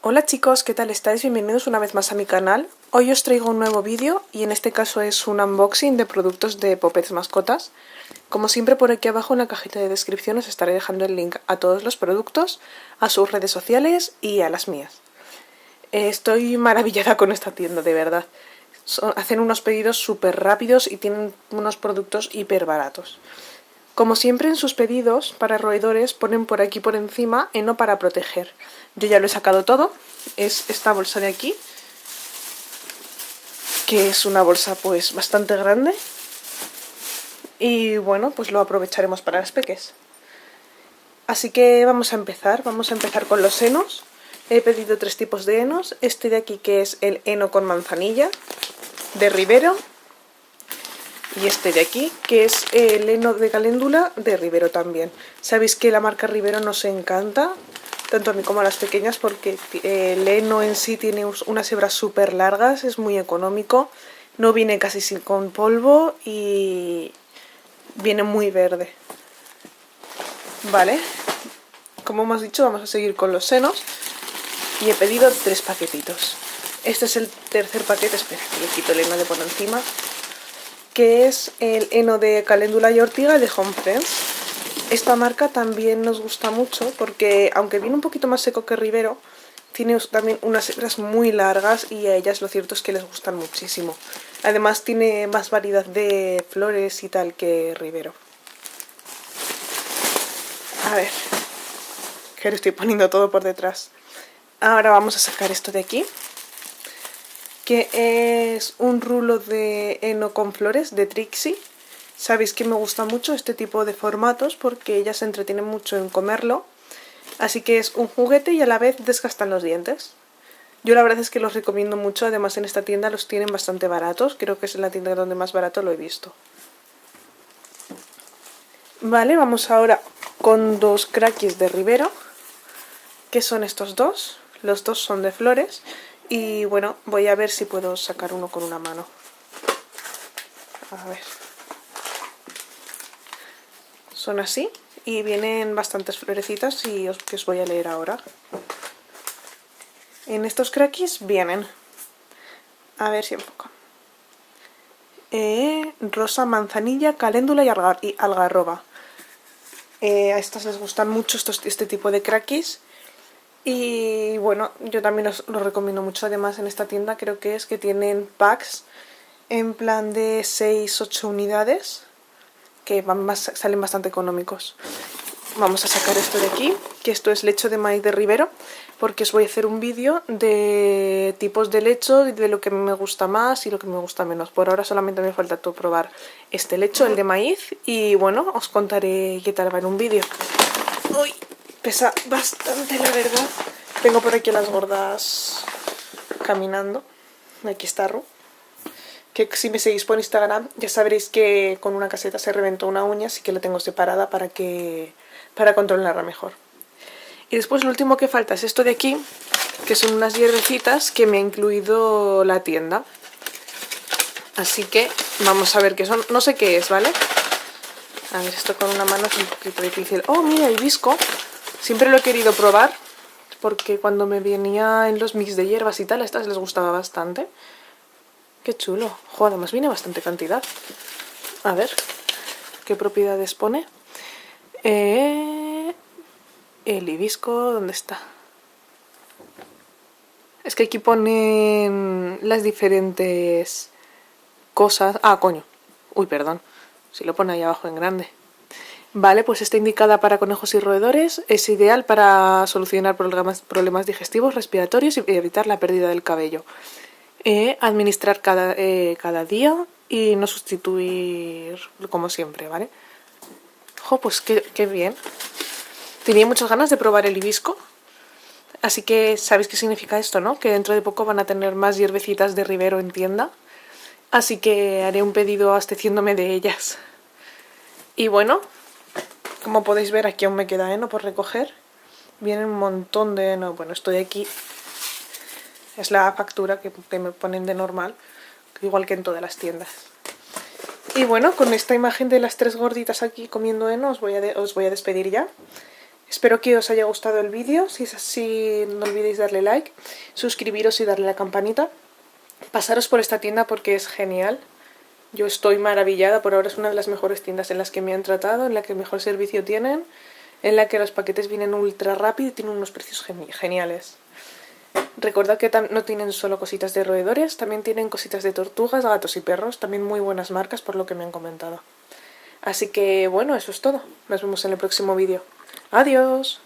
Hola chicos, ¿qué tal estáis? Bienvenidos una vez más a mi canal. Hoy os traigo un nuevo vídeo y en este caso es un unboxing de productos de Poppets Mascotas. Como siempre, por aquí abajo en la cajita de descripción os estaré dejando el link a todos los productos, a sus redes sociales y a las mías. Estoy maravillada con esta tienda, de verdad. Hacen unos pedidos súper rápidos y tienen unos productos hiper baratos. Como siempre en sus pedidos para roedores ponen por aquí por encima Heno para proteger. Yo ya lo he sacado todo, es esta bolsa de aquí, que es una bolsa pues bastante grande. Y bueno, pues lo aprovecharemos para las peques. Así que vamos a empezar con los henos. He pedido 3 tipos de henos, este de aquí que es el heno con manzanilla, de Rivero. Y este de aquí, que es el heno de caléndula de Rivero también. Sabéis que la marca Rivero nos encanta, tanto a mí como a las pequeñas, porque el heno en sí tiene unas hebras súper largas, es muy económico, no viene casi con polvo y viene muy verde. Vale, como hemos dicho, vamos a seguir con los henos y he pedido 3 paquetitos. Este es el tercer paquete, espera, que le quito el heno de por encima, que es el heno de caléndula y ortiga de Home Friends. Esta marca también nos gusta mucho porque, aunque viene un poquito más seco que Rivero, tiene también unas hebras muy largas y a ellas lo cierto es que les gustan muchísimo. Además tiene más variedad de flores y tal que Rivero. A ver, que lo estoy poniendo todo por detrás. Ahora vamos a sacar esto de aquí, que es un rulo de heno con flores de Trixie. Sabéis que me gusta mucho este tipo de formatos porque ellas se entretienen mucho en comerlo. Así que es un juguete y a la vez desgastan los dientes. Yo la verdad es que los recomiendo mucho, además en esta tienda los tienen bastante baratos. Creo que es la tienda donde más barato lo he visto. Vale, vamos ahora con 2 crackis de Rivero, que son estos dos. Los dos son de flores. Y bueno, voy a ver si puedo sacar uno con una mano. A ver. Son así y vienen bastantes florecitas y que os voy a leer ahora. En estos crackis vienen, a ver si enfoca, rosa, manzanilla, caléndula y algarroba. A estas les gustan mucho este tipo de crackis. Y bueno, yo también los recomiendo mucho. Además en esta tienda creo que es que tienen packs en plan de 6-8 unidades que salen bastante económicos. Vamos a sacar esto de aquí, que esto es lecho de maíz de Rivero, porque os voy a hacer un vídeo de tipos de lecho, de lo que me gusta más y lo que me gusta menos. Por ahora solamente me falta probar este lecho, el de maíz, y bueno, os contaré qué tal va en un vídeo. Uy, pesa bastante la verdad. Tengo por aquí a las gordas caminando. Aquí está Ru. Que si me seguís por Instagram ya sabréis que con una caseta se reventó una uña, así que la tengo separada para controlarla mejor. Y después lo último que falta es esto de aquí, que son unas hierbecitas que me ha incluido la tienda. Así que vamos a ver qué son. No sé qué es, ¿vale? A ver, esto con una mano es un poquito difícil. Oh, mira, hibisco. Siempre lo he querido probar porque cuando me venía en los mix de hierbas y tal, a estas les gustaba bastante. Qué chulo. Joder, además viene bastante cantidad. A ver, ¿qué propiedades pone? El hibisco, ¿dónde está? Es que aquí ponen las diferentes cosas. Ah, coño. Uy, perdón. Si lo pone ahí abajo en grande. Vale, pues está indicada para conejos y roedores. Es ideal para solucionar problemas digestivos, respiratorios y evitar la pérdida del cabello. Administrar cada día y no sustituir como siempre, ¿vale? Jo, pues qué bien. Tenía muchas ganas de probar el hibisco. Así que sabéis qué significa esto, ¿no? Que dentro de poco van a tener más hierbecitas de Rivero en tienda. Así que haré un pedido abasteciéndome de ellas. Y bueno, como podéis ver, aquí aún me queda heno por recoger. Viene un montón de heno. Bueno, esto de aquí es la factura que me ponen de normal, igual que en todas las tiendas. Y bueno, con esta imagen de las 3 gorditas aquí comiendo heno os voy a despedir ya. Espero que os haya gustado el vídeo. Si es así, no olvidéis darle like, suscribiros y darle a la campanita. Pasaros por esta tienda porque es genial. Yo estoy maravillada, por ahora es una de las mejores tiendas en las que me han tratado, en la que mejor servicio tienen, en la que los paquetes vienen ultra rápido y tienen unos precios geniales. Recordad que no tienen solo cositas de roedores, también tienen cositas de tortugas, gatos y perros, también muy buenas marcas por lo que me han comentado. Así que bueno, eso es todo. Nos vemos en el próximo vídeo. ¡Adiós!